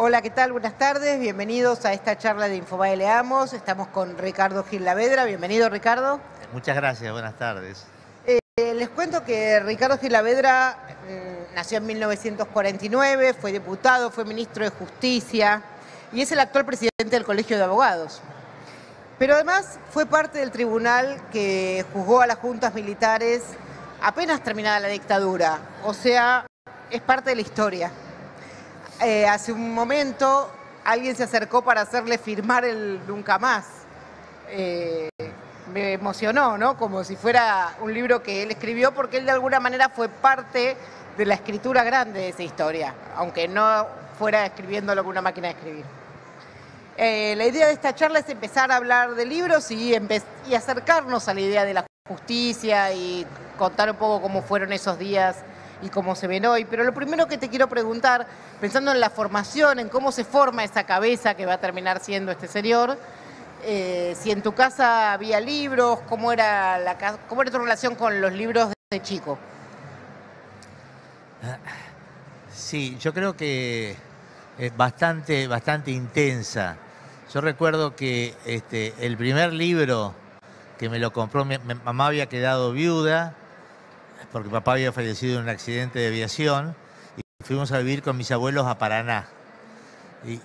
Hola, ¿qué tal? Buenas tardes, bienvenidos a esta charla de Infobae Leamos. Estamos con Ricardo Gil Lavedra. Bienvenido, Ricardo. Muchas gracias, buenas tardes. Les cuento que Ricardo Gil Lavedra nació en 1949, fue diputado, fue ministro de Justicia y es el actual presidente del Colegio de Abogados. Pero además fue parte del tribunal que juzgó a las juntas militares apenas terminada la dictadura, o sea, es parte de la historia. Hace un momento alguien se acercó para hacerle firmar el Nunca Más. Me emocionó, ¿no? Como si fuera un libro que él escribió, porque él de alguna manera fue parte de la escritura grande de esa historia, aunque no fuera escribiéndolo con una máquina de escribir. La idea de esta charla es empezar a hablar de libros y acercarnos a la idea de la justicia y contar un poco cómo fueron esos días y cómo se ven hoy. Pero lo primero que te quiero preguntar, pensando en la formación, en cómo se forma esa cabeza que va a terminar siendo este señor, si en tu casa había libros, cómo era tu relación con los libros de chico. Sí, yo creo que es bastante intensa. Yo recuerdo que el primer libro que me lo compró, mi mamá había quedado viuda, porque papá había fallecido en un accidente de aviación, y fuimos a vivir con mis abuelos a Paraná.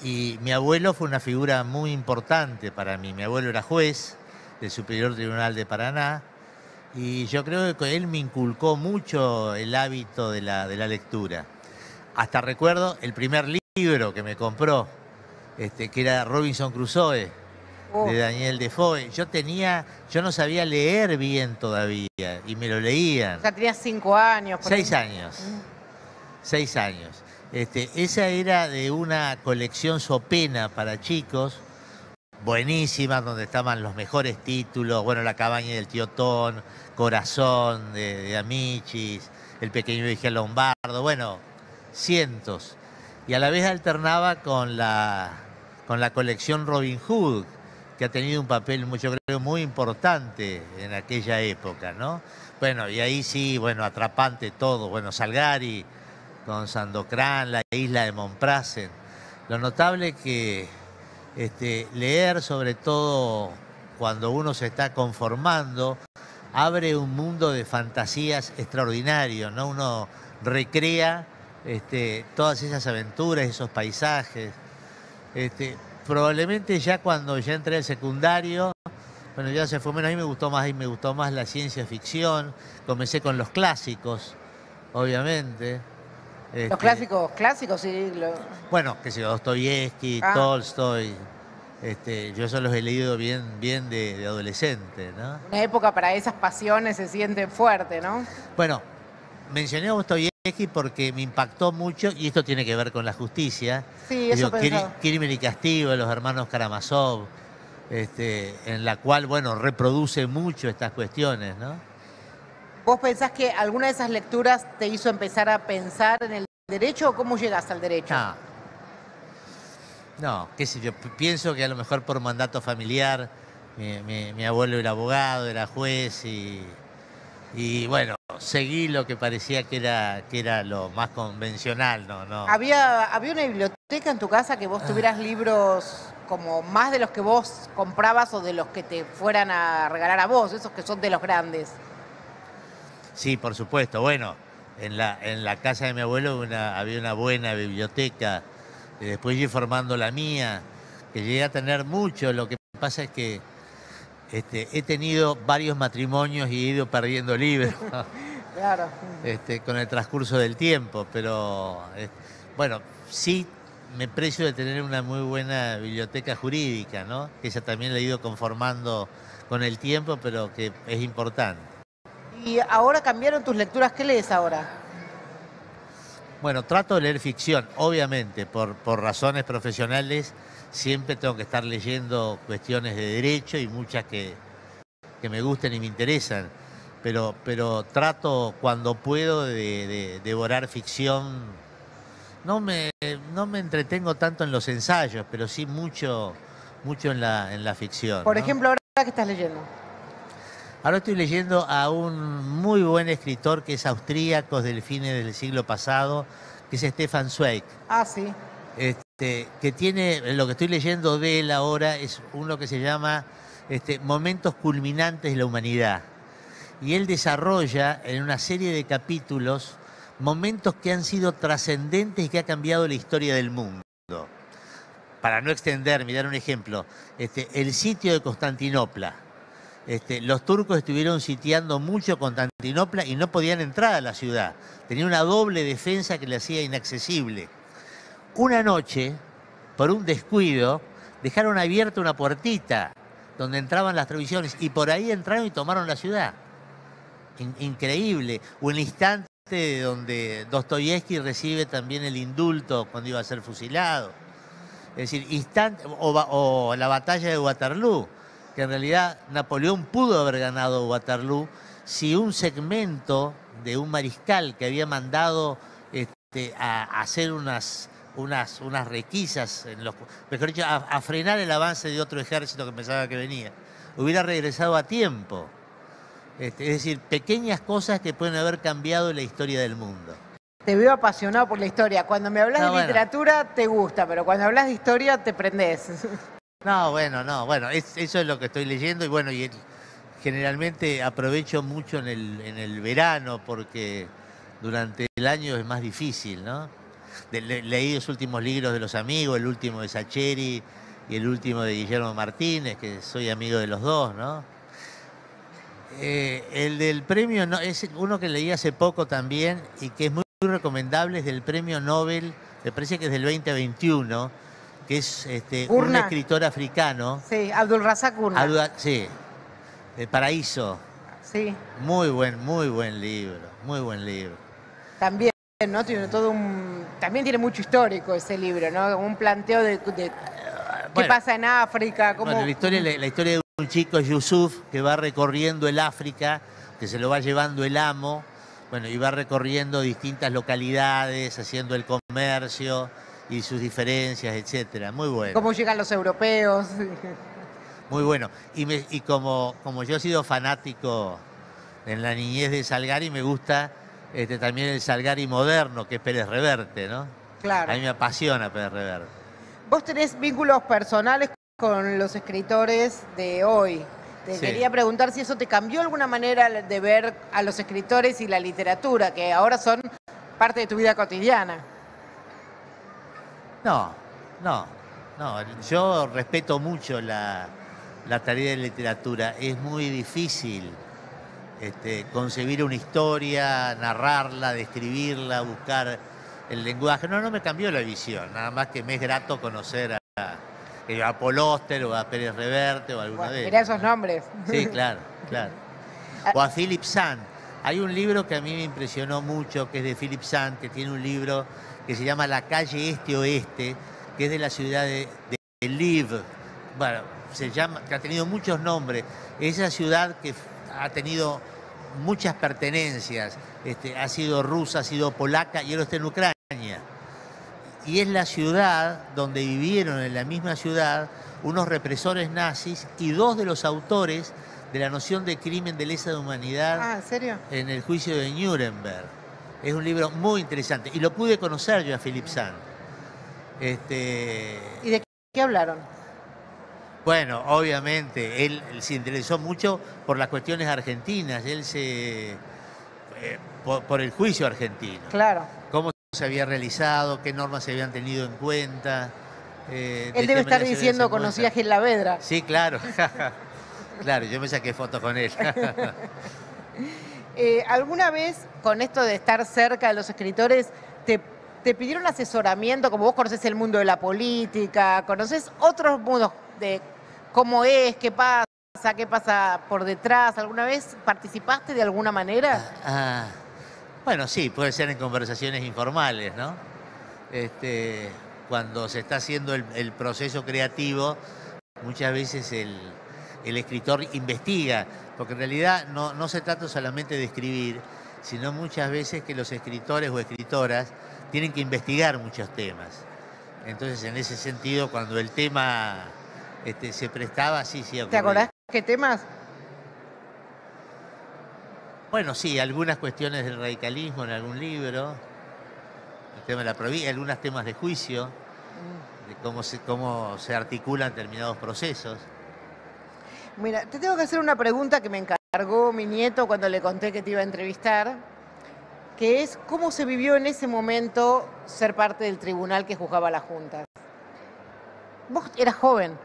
Y mi abuelo fue una figura muy importante para mí. Mi abuelo era juez del Superior Tribunal de Paraná, y yo creo que él me inculcó mucho el hábito de la lectura. Hasta recuerdo el primer libro que me compró, que era Robinson Crusoe, de Daniel Defoe. Yo no sabía leer bien todavía y me lo leían. O sea, tenías 5 años. 6 años. 6 años. Esa era de una colección Sopena para chicos, buenísima, donde estaban los mejores títulos. Bueno, La cabaña del tío Ton, Corazón de Amichis, El pequeño viaje Lombardo, bueno, cientos. Y a la vez alternaba con la colección Robin Hood, que ha tenido un papel, yo creo, muy importante en aquella época, ¿no? Bueno, y ahí sí, bueno, atrapante todo. Bueno, Salgari con Sandocrán, La isla de Montprasen. Lo notable que leer, sobre todo cuando uno se está conformando, abre un mundo de fantasías extraordinario, ¿no? Uno recrea todas esas aventuras, esos paisajes. Probablemente ya cuando ya entré al secundario, bueno, ya se fue menos, a mí me gustó más la ciencia ficción. Comencé con los clásicos, obviamente. Los clásicos, sí. Bueno, qué sé yo, Dostoyevsky, Tolstoy. Yo eso los he leído bien de adolescente, ¿no? Una época para esas pasiones se siente fuerte, ¿no? Bueno, mencioné a Dostoyevsky porque me impactó mucho, y esto tiene que ver con la justicia. Sí, eso pensaba. Crimen y castigo de los hermanos Karamazov, en la cual, bueno, reproduce mucho estas cuestiones, ¿no? ¿Vos pensás que alguna de esas lecturas te hizo empezar a pensar en el derecho o cómo llegaste al derecho? No, qué sé yo, pienso que a lo mejor por mandato familiar, mi abuelo era abogado, era juez, y bueno, seguí lo que parecía que era lo más convencional, ¿no? ¿Había una biblioteca en tu casa que vos tuvieras libros como más de los que vos comprabas o de los que te fueran a regalar a vos, esos que son de los grandes? Sí, por supuesto. Bueno, en la casa de mi abuelo había una buena biblioteca. Después fui formando la mía, que llegué a tener mucho. Lo que pasa es que he tenido varios matrimonios y he ido perdiendo libros. Claro. Con el transcurso del tiempo. Pero, bueno, sí me precio de tener una muy buena biblioteca jurídica, ¿no? Que esa también la he ido conformando con el tiempo, pero que es importante. ¿Y ahora cambiaron tus lecturas? ¿Qué lees ahora? Bueno, trato de leer ficción, obviamente, por razones profesionales. Siempre tengo que estar leyendo cuestiones de derecho y muchas que me gusten y me interesan. Pero trato, cuando puedo, de devorar ficción. No me entretengo tanto en los ensayos, pero sí mucho en la ficción. Por ¿no? ejemplo, ¿ahora qué estás leyendo? Ahora estoy leyendo a un muy buen escritor que es austríaco, del fines del siglo pasado, que es Stefan Zweig. Ah, sí. que tiene, lo que estoy leyendo de él ahora es uno que se llama Momentos culminantes de la humanidad. Y él desarrolla en una serie de capítulos momentos que han sido trascendentes y que ha cambiado la historia del mundo. Para no extenderme, dar un ejemplo, el sitio de Constantinopla. Los turcos estuvieron sitiando mucho Constantinopla y no podían entrar a la ciudad. Tenía una doble defensa que le hacía inaccesible. Una noche, por un descuido, dejaron abierta una puertita donde entraban las provisiones y por ahí entraron y tomaron la ciudad. Increíble. O el instante donde Dostoyevsky recibe también el indulto cuando iba a ser fusilado. Es decir, o la batalla de Waterloo, que en realidad Napoleón pudo haber ganado Waterloo si un segmento de un mariscal que había mandado a hacer unas requisas, mejor dicho, a frenar el avance de otro ejército que pensaba que venía, hubiera regresado a tiempo. Es decir, pequeñas cosas que pueden haber cambiado la historia del mundo. Te veo apasionado por la historia. Cuando me hablas de literatura te gusta, pero cuando hablas de historia te prendés. No, eso es lo que estoy leyendo y generalmente aprovecho mucho en el verano porque durante el año es más difícil, ¿no? Leí los últimos libros de los amigos, el último de Sacheri y el último de Guillermo Martínez, que soy amigo de los dos, ¿no? El del premio, no, es uno que leí hace poco también y que es muy recomendable, es del premio Nobel, me parece que es del 2021, que es un escritor africano. Sí, Abdulrazak Gurnah. Sí, El Paraíso. Sí. Muy buen libro, muy buen libro. También, ¿no? Tiene también tiene mucho histórico ese libro, ¿no? Un planteo de qué pasa en África. Cómo... Bueno, la historia de un chico, Yusuf, que va recorriendo el África, que se lo va llevando el amo, y va recorriendo distintas localidades, haciendo el comercio y sus diferencias, etcétera. Muy bueno. Cómo llegan los europeos. Muy bueno. Y como yo he sido fanático en la niñez de Salgari, me gusta también el Salgari moderno, que es Pérez Reverte, ¿no? Claro. A mí me apasiona Pérez Reverte. Vos tenés vínculos personales con los escritores de hoy. Te quería preguntar si eso te cambió alguna manera de ver a los escritores y la literatura, que ahora son parte de tu vida cotidiana. No. Yo respeto mucho la tarea de literatura. Es muy difícil concebir una historia, narrarla, describirla, buscar el lenguaje. No me cambió la visión, nada más que me es grato conocer a Paul Auster o a Pérez Reverte o a alguna de ellos. Mirá esos nombres. Sí, claro. O a Philip Sand. Hay un libro que a mí me impresionó mucho, que es de Philip Sand, que tiene un libro que se llama La calle Este-Oeste, que es de la ciudad de Lviv. Bueno, que ha tenido muchos nombres. Esa ciudad que ha tenido muchas pertenencias, ha sido rusa, ha sido polaca y ahora está en Ucrania. Y es la ciudad donde vivieron en la misma ciudad unos represores nazis y dos de los autores de la noción de crimen de lesa humanidad. Ah, ¿en serio? En el juicio de Nuremberg. Es un libro muy interesante y lo pude conocer yo a Philip Sand. ¿Y de qué hablaron? Bueno, obviamente, él se interesó mucho por las cuestiones argentinas, por el juicio argentino. Claro. Cómo se había realizado, qué normas se habían tenido en cuenta. Él debe estar diciendo, conocí a Gil Lavedra. Sí, claro. Claro, yo me saqué fotos con él. ¿Alguna vez, con esto de estar cerca de los escritores, te pidieron asesoramiento, como vos conocés el mundo de la política, conocés otros mundos de cómo es, qué pasa por detrás? ¿Alguna vez participaste de alguna manera? Bueno, sí, puede ser en conversaciones informales, ¿no? Cuando se está haciendo el proceso creativo, muchas veces el escritor investiga, porque en realidad no se trata solamente de escribir, sino muchas veces que los escritores o escritoras tienen que investigar muchos temas. Entonces, en ese sentido, cuando el tema se prestaba, sí ocurría. ¿Te acordás qué temas? Bueno, sí, algunas cuestiones del radicalismo en algún libro, el tema de la provincia, algunos temas de juicio. de cómo se articulan determinados procesos. Mira, te tengo que hacer una pregunta que me encargó mi nieto cuando le conté que te iba a entrevistar, que es cómo se vivió en ese momento ser parte del tribunal que juzgaba las juntas. Vos eras joven.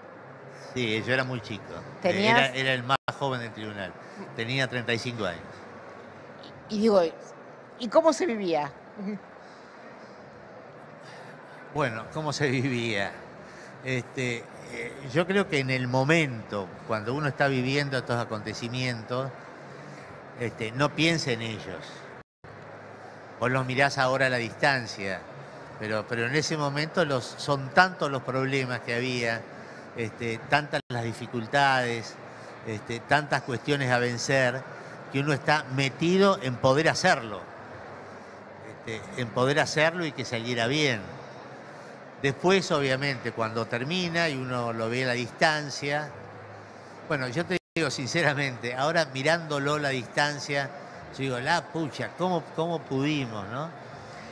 Sí, yo era muy chico. ¿Tenías? Era el más joven del tribunal. Tenía 35 años. Y digo, ¿y cómo se vivía? Bueno, ¿cómo se vivía? Yo creo que en el momento, cuando uno está viviendo estos acontecimientos, no piensa en ellos. Vos los mirás ahora a la distancia, pero en ese momento son tantos los problemas que había, tantas las dificultades, tantas cuestiones a vencer, que uno está metido en poder hacerlo, y que saliera bien. Después, obviamente, cuando termina y uno lo ve a la distancia, bueno, yo te digo sinceramente, ahora mirándolo a la distancia, yo digo, la pucha, ¿cómo pudimos, no?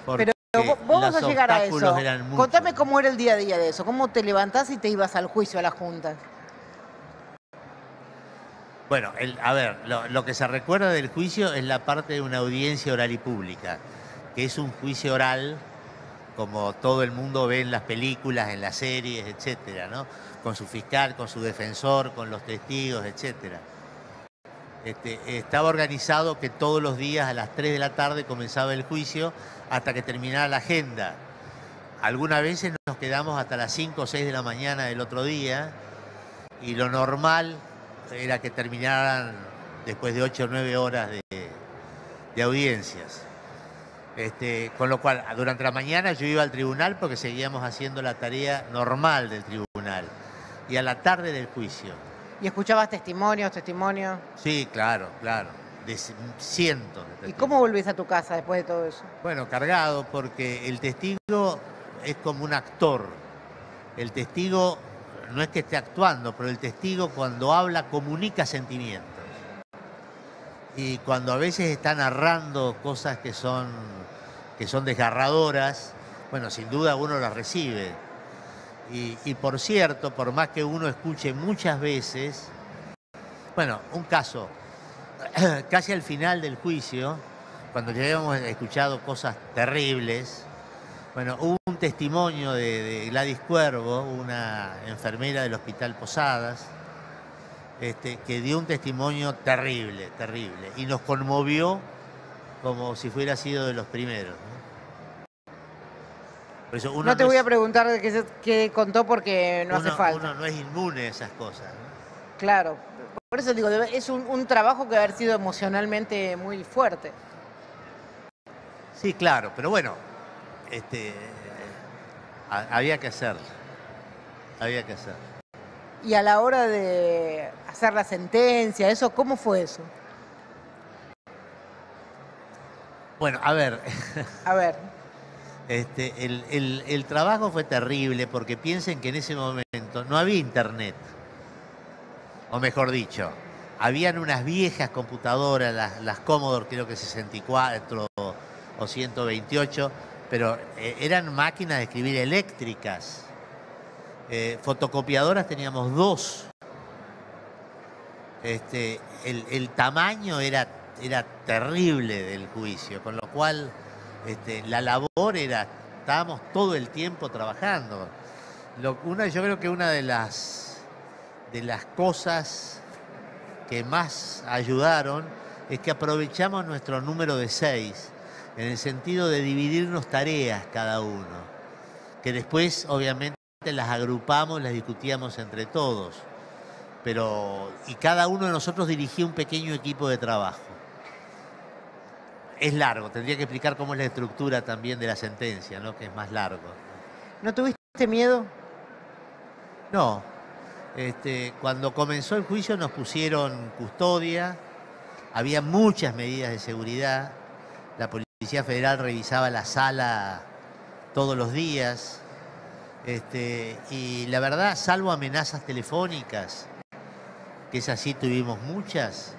Porque Pero vos vas a llegar a eso. eran muchos. Contame cómo era el día a día de eso, cómo te levantás y te ibas al juicio, a las juntas. Bueno, a ver, lo que se recuerda del juicio es la parte de una audiencia oral y pública, que es un juicio oral, como todo el mundo ve en las películas, en las series, etcétera, ¿no? Con su fiscal, con su defensor, con los testigos, etcétera. Estaba organizado que todos los días a las 3 de la tarde comenzaba el juicio hasta que terminara la agenda. Algunas veces nos quedamos hasta las 5 o 6 de la mañana del otro día y lo normal era que terminaran después de 8 o 9 horas de audiencias. Con lo cual, durante la mañana yo iba al tribunal porque seguíamos haciendo la tarea normal del tribunal. Y a la tarde del juicio. ¿Y escuchabas testimonios? Sí, claro, de cientos de testigos. ¿Y cómo volvés a tu casa después de todo eso? Bueno, cargado, porque el testigo es como un actor. El testigo no es que esté actuando, pero el testigo cuando habla comunica sentimientos. Y cuando a veces está narrando cosas que son desgarradoras, bueno, sin duda uno las recibe. Y por cierto, por más que uno escuche muchas veces, bueno, un caso, casi al final del juicio, cuando ya habíamos escuchado cosas terribles, bueno, hubo un testimonio de Gladys Cuervo, una enfermera del Hospital Posadas, que dio un testimonio terrible, y nos conmovió como si fuera sido de los primeros, ¿no? Por eso no te voy a preguntar qué contó porque no hace falta. Uno no es inmune a esas cosas, ¿no? Claro, por eso digo, es un trabajo que debe haber sido emocionalmente muy fuerte. Sí, claro, pero bueno, había que hacerlo. Y a la hora de hacer la sentencia, ¿cómo fue eso? Bueno, a ver. A ver. El trabajo fue terrible porque piensen que en ese momento no había internet. O mejor dicho, habían unas viejas computadoras, las Commodore creo que 64 o 128, pero eran máquinas de escribir eléctricas. Fotocopiadoras teníamos 2. El tamaño era terrible del juicio, con lo cual la labor estábamos todo el tiempo trabajando. Yo creo que una de las cosas que más ayudaron es que aprovechamos nuestro número de 6, en el sentido de dividirnos tareas cada uno, que después obviamente las agrupamos, las discutíamos entre todos, y cada uno de nosotros dirigía un pequeño equipo de trabajo. Es largo, tendría que explicar cómo es la estructura también de la sentencia, ¿no? Que es más largo. ¿No tuviste miedo? No. Cuando comenzó el juicio nos pusieron custodia, había muchas medidas de seguridad, la Policía Federal revisaba la sala todos los días, y la verdad, salvo amenazas telefónicas, que esas sí tuvimos muchas,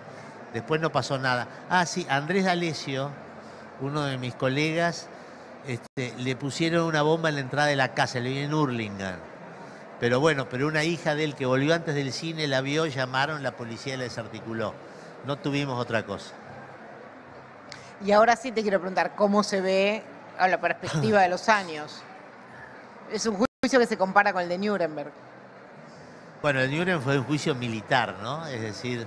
después no pasó nada. Ah, sí, Andrés D'Alessio, uno de mis colegas, le pusieron una bomba en la entrada de la casa, le vi en Hurlingham. Pero bueno, pero una hija de él que volvió antes del cine la vio, llamaron, la policía la desarticuló. No tuvimos otra cosa. Y ahora sí te quiero preguntar, ¿cómo se ve a la perspectiva de los años? Es un juicio que se compara con el de Nuremberg. Bueno, el Nuremberg fue un juicio militar, ¿no? Es decir,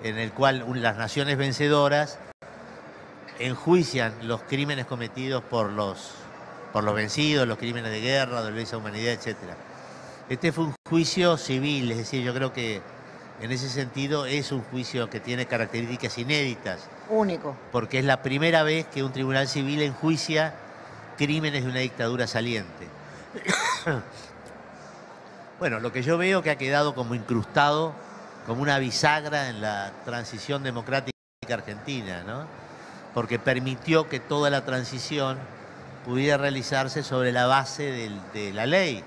en el cual las naciones vencedoras enjuician los crímenes cometidos por los vencidos, los crímenes de guerra, de lesa humanidad, etc. Este fue un juicio civil, es decir, yo creo que en ese sentido es un juicio que tiene características inéditas. Único. Porque es la primera vez que un tribunal civil enjuicia crímenes de una dictadura saliente. Bueno, lo que yo veo que ha quedado como incrustado, como una bisagra en la transición democrática argentina, ¿no? Porque permitió que toda la transición pudiera realizarse sobre la base de la ley,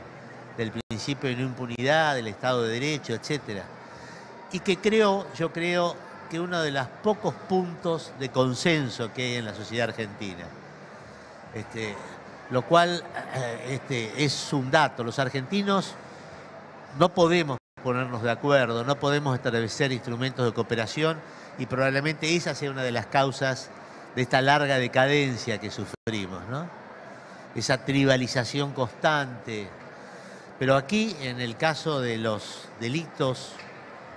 del principio de no impunidad, del Estado de Derecho, etc. Y que yo creo que uno de los pocos puntos de consenso que hay en la sociedad argentina. Lo cual es un dato. Los argentinos no podemos ponernos de acuerdo, no podemos establecer instrumentos de cooperación y probablemente esa sea una de las causas de esta larga decadencia que sufrimos, ¿no? Esa tribalización constante. Pero aquí, en el caso de los delitos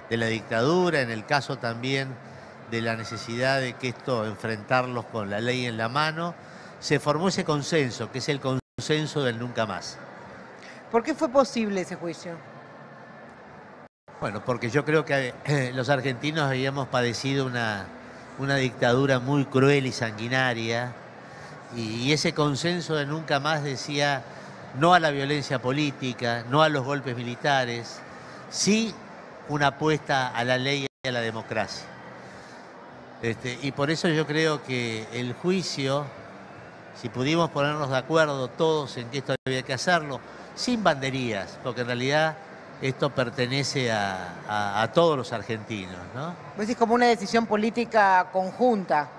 de la dictadura, en el caso también de la necesidad de que enfrentarlos con la ley en la mano, se formó ese consenso, que es el consenso del nunca más. ¿Por qué fue posible ese juicio? Bueno, porque yo creo que los argentinos habíamos padecido una dictadura muy cruel y sanguinaria, y ese consenso de nunca más decía no a la violencia política, no a los golpes militares, sí una apuesta a la ley y a la democracia. Y por eso yo creo que el juicio, si pudimos ponernos de acuerdo todos en que esto había que hacerlo, sin banderías, porque en realidad esto pertenece a todos los argentinos, ¿no? Vos decís como una decisión política conjunta.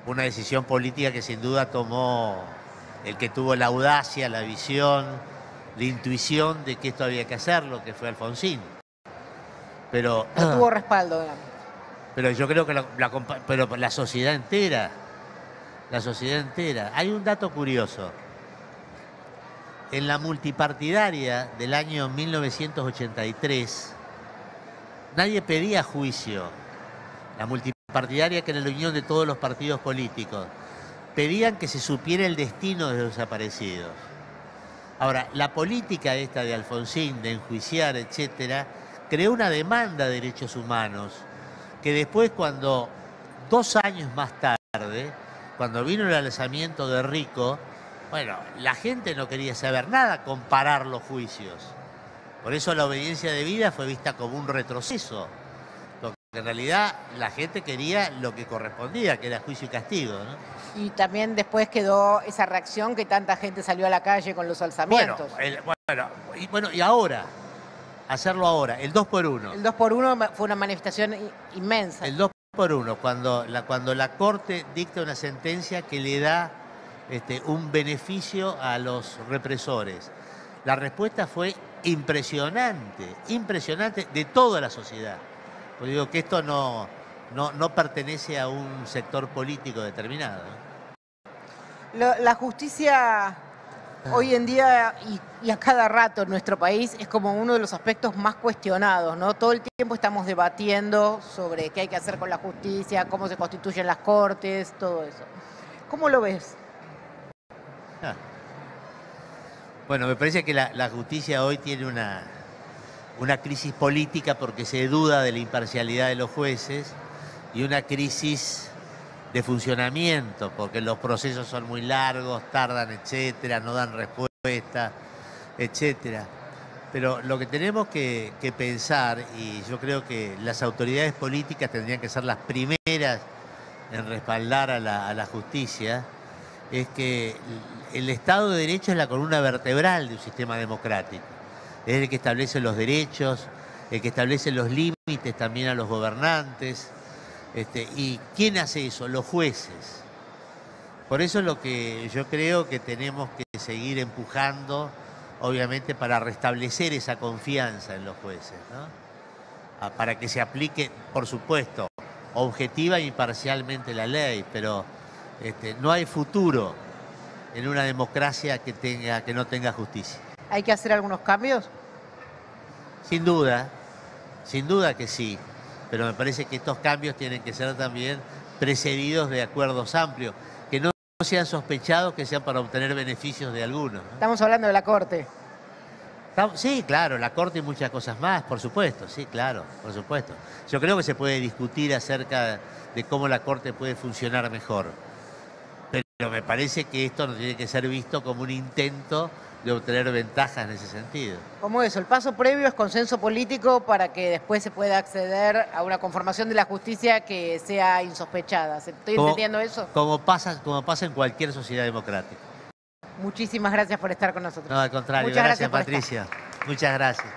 Una decisión política que sin duda tomó el que tuvo la audacia, la visión, la intuición de que esto había que hacerlo, que fue Alfonsín. Pero no tuvo respaldo, digamos. Pero yo creo que pero la sociedad entera, Hay un dato curioso. En la multipartidaria del año 1983, nadie pedía juicio. La multipartidaria, que era la unión de todos los partidos políticos, pedían que se supiera el destino de los desaparecidos. Ahora, la política esta de Alfonsín, de enjuiciar, etcétera, creó una demanda de derechos humanos que después, cuando 2 años más tarde, cuando vino el alzamiento de Rico, bueno, la gente no quería saber nada, comparar los juicios. Por eso la obediencia debida fue vista como un retroceso. Porque en realidad la gente quería lo que correspondía, que era juicio y castigo, ¿no? Y también después quedó esa reacción que tanta gente salió a la calle con los alzamientos. Y ahora, hacerlo ahora, el 2x1. El 2x1 fue una manifestación inmensa. El 2x1, cuando la Corte dicta una sentencia que le da un beneficio a los represores. La respuesta fue impresionante, impresionante de toda la sociedad. Porque digo que esto no pertenece a un sector político determinado, ¿no? La justicia hoy en día y a cada rato en nuestro país es como uno de los aspectos más cuestionados, ¿no? Todo el tiempo estamos debatiendo sobre qué hay que hacer con la justicia, cómo se constituyen las cortes, todo eso. ¿Cómo lo ves? Bueno, me parece que la justicia hoy tiene una crisis política porque se duda de la imparcialidad de los jueces y una crisis de funcionamiento porque los procesos son muy largos, tardan, etcétera, no dan respuesta, etcétera. Pero lo que tenemos que pensar, y yo creo que las autoridades políticas tendrían que ser las primeras en respaldar a la justicia, es que el Estado de Derecho es la columna vertebral de un sistema democrático. Es el que establece los derechos, el que establece los límites también a los gobernantes. ¿Y quién hace eso? Los jueces. Por eso es lo que yo creo que tenemos que seguir empujando, obviamente, para restablecer esa confianza en los jueces, ¿no? Para que se aplique, por supuesto, objetiva e imparcialmente la ley, pero no hay futuro en una democracia que no tenga justicia. ¿Hay que hacer algunos cambios? Sin duda que sí, pero me parece que estos cambios tienen que ser también precedidos de acuerdos amplios, que no sean sospechados que sean para obtener beneficios de algunos, ¿no? Estamos hablando de la Corte. Sí, claro, la Corte y muchas cosas más, por supuesto, sí, claro, por supuesto. Yo creo que se puede discutir acerca de cómo la Corte puede funcionar mejor, pero me parece que esto no tiene que ser visto como un intento de obtener ventajas en ese sentido. ¿Cómo eso? El paso previo es consenso político para que después se pueda acceder a una conformación de la justicia que sea insospechada. ¿Estoy entendiendo eso? Como pasa en cualquier sociedad democrática. Muchísimas gracias por estar con nosotros. No, al contrario, Muchas gracias por Patricia. Muchas gracias.